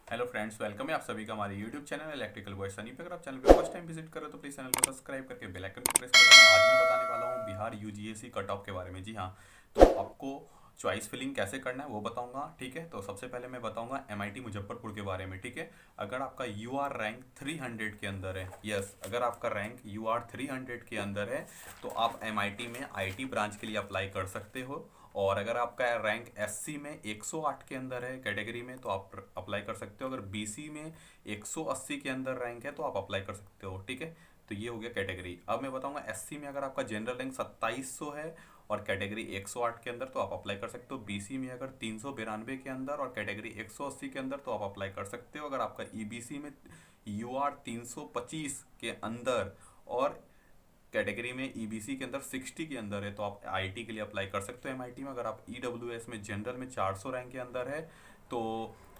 Hello friends, welcome है आप सभी का हमारे YouTube channel electrical boy Sunny पे। अगर आप चैनल पे फर्स्ट टाइम विजिट करो तो प्लीज़ चैनल को सब्सक्राइब करके बेल आइकन को प्रेस कर देना। आज मैं बताने वाला हूँ बिहार यूजीएसी कट ऑफ के बारे में। जी हाँ, तो आपको चॉइस फिलिंग कैसे करना है वो बताऊंगा। ठीक है, तो सबसे पहले मैं बताऊंगा एमआईटी मुजफ्फरपुर के बारे में। ठीक है, अगर आपका यूआर रैंक 300 के अंदर है, यस अगर आपका रैंक यूआर 300 के अंदर है तो आप एमआईटी में आईटी ब्रांच के लिए अप्लाई कर सकते हो। और अगर आपका रैंक एससी में 108 के अंदर है कैटेगरी में तो आप अप्लाई कर सकते हो। अगर बीसी में 180 के अंदर रैंक है तो आप अप्लाई कर सकते हो। ठीक है, तो ये हो गया कैटेगरी। अब मैं बताऊंगा एससी में अगर आपका जनरल रैंक 2700 है और कैटेगरी 108 के अंदर तो आप अप्लाई कर सकते हो। बीसी में अगर 392 के अंदर और कैटेगरी 180 के अंदर तो आप अप्लाई कर सकते हो। अगर आपका ईबीसी में यूआर 325 के अंदर और कैटेगरी में ईबीसी के अंदर 60 के अंदर है तो आप आईटी के लिए अप्लाई कर सकते हो एमआईटी में। अगर आप ईडब्ल्यूएस में जनरल में 400 रैंक के अंदर है तो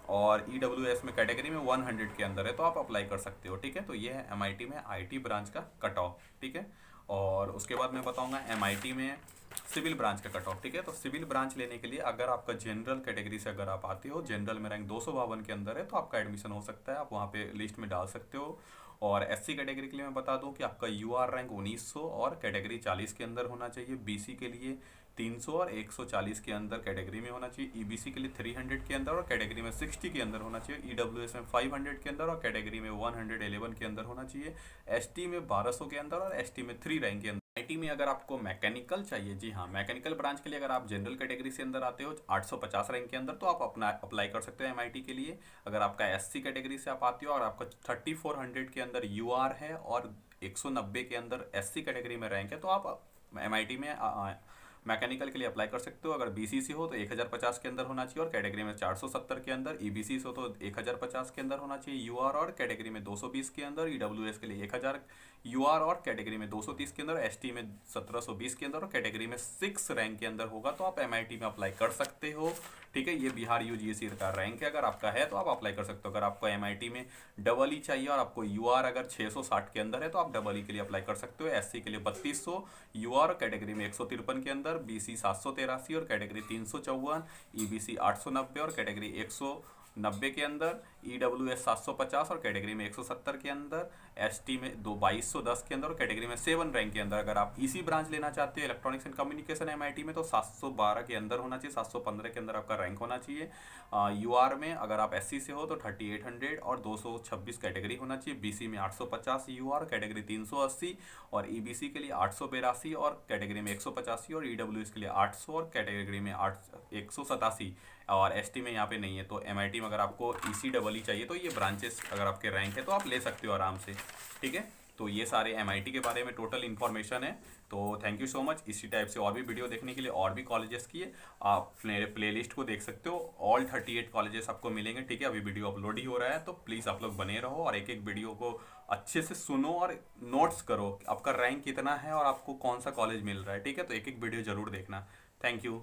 और ईडब्ल्यूएस में कैटेगरी में 100 के अंदर है तो आप अप्लाई कर सकते हो। ठीक है, तो ये है एमआईटी में आईटी ब्रांच का कट ऑफ। ठीक है, और उसके बाद मैं बताऊंगा एमआईटी में सिविल ब्रांच का कट ऑफ। ठीक है, तो सिविल ब्रांच लेने के लिए अगर आपका जनरल कैटेगरी से अगर आप आते हो, जनरल में रैंक 252 के अंदर है तो आपका एडमिशन हो सकता है, आप वहाँ पे लिस्ट में डाल सकते हो। और एससी कैटेगरी के लिए मैं बता दूं कि आपका यूआर रैंक 1900 और कैटेगरी 40 के अंदर होना चाहिए। बीसी के लिए 300 और 140 के अंदर कैटेगरी में होना चाहिए। ईबीसी के लिए 300 के अंदर और कैटेगरी में 60 के अंदर होना चाहिए। ईडब्ल्यूएस में 500 के अंदर और कैटेगरी में 111 के अंदर होना चाहिए। एसटी में 1200 के अंदर और एसटी में 3 रैंक के अंदर। आईटी में अगर आपको मैकेनिकल चाहिए, जी हाँ, मैकेनिकल ब्रांच के लिए अगर आप जनरल कैटेगरी से अंदर आते हो 850 रैंक के अंदर तो आप अपना अप्लाई कर सकते हो एमआईटी के लिए। अगर आपका एससी कैटेगरी से आप आते हो और आपका 3400 के अंदर यूआर है और 190 के अंदर एससी कैटेगरी में रैंक है तो आप एमआईटी में मैकेनिकल के लिए अप्लाई कर सकते हो। अगर बीसीसी हो तो 1050 के अंदर होना चाहिए और कैटेगरी में 470 के अंदर। ईबीसी हो तो 1050 के अंदर होना चाहिए यूआर और कैटेगरी में 220 के अंदर। ईडब्ल्यूएस के लिए 1000 यूआर और कैटेगरी में 230 के अंदर। एसटी में 1720 के अंदर और कैटेगरी में 6 रैंक के अंदर होगा तो आप एमआईटी में अप्लाई कर सकते हो। ठीक है, ये बिहार यूजीसी का रैंक है, अगर आपका है तो आप अप्लाई कर सकते हो। अगर आपको एमआईटी में डबल ई चाहिए और आपको यूआर अगर 660 के अंदर है तो आप डबल ई के लिए अप्लाई कर सकते हो। एससी के लिए 3200 यूआर कैटेगरी में 153 के अंदर। बीसी 783 और कैटेगरी 354। ईबीसी 890 और कैटेगरी 190 के अंदर। ईडब्ल्यूएस 750 और कैटेगरी में 170 के अंदर। एसटी में 2210 के अंदर और कैटेगरी में 7 रैंक के अंदर। अगर आप इसी ब्रांच लेना चाहते हो इलेक्ट्रॉनिक्स एंड कम्युनिकेशन एमआईटी में तो 712 के अंदर होना चाहिए, 715 के अंदर आपका रैंक होना चाहिए। यूआर में अगर आप एससी से हो तो 3800 और 226 कैटेगरी होना चाहिए। बीसी में 850 यूआर कैटेगरी 380 और ईबीसी के लिए 882 और कैटेगरी में 185 और ईडब्ल्यूएस के लिए 800 और कैटेगरी में 187 और एसटी में यहाँ पे नहीं है। तो एमआईटी में अगर आपको ईसी डबल ई चाहिए तो ये ब्रांचेस अगर आपके रैंक है तो आप ले सकते हो आराम से। ठीक है, तो ये सारे एमआईटी के बारे में टोटल इन्फॉर्मेशन है। तो थैंक यू सो मच। इसी टाइप से और भी वीडियो देखने के लिए और भी कॉलेजेस की आप मेरे प्लेलिस्ट को देख सकते हो। ऑल 38 कॉलेजेस आपको मिलेंगे। ठीक है, अभी वीडियो अपलोड ही हो रहा है तो प्लीज़ आप लोग बने रहो और एक एक वीडियो को अच्छे से सुनो और नोट्स करो आपका रैंक कितना है और आपको कौन सा कॉलेज मिल रहा है। ठीक है, तो एक एक वीडियो जरूर देखना। Thank you.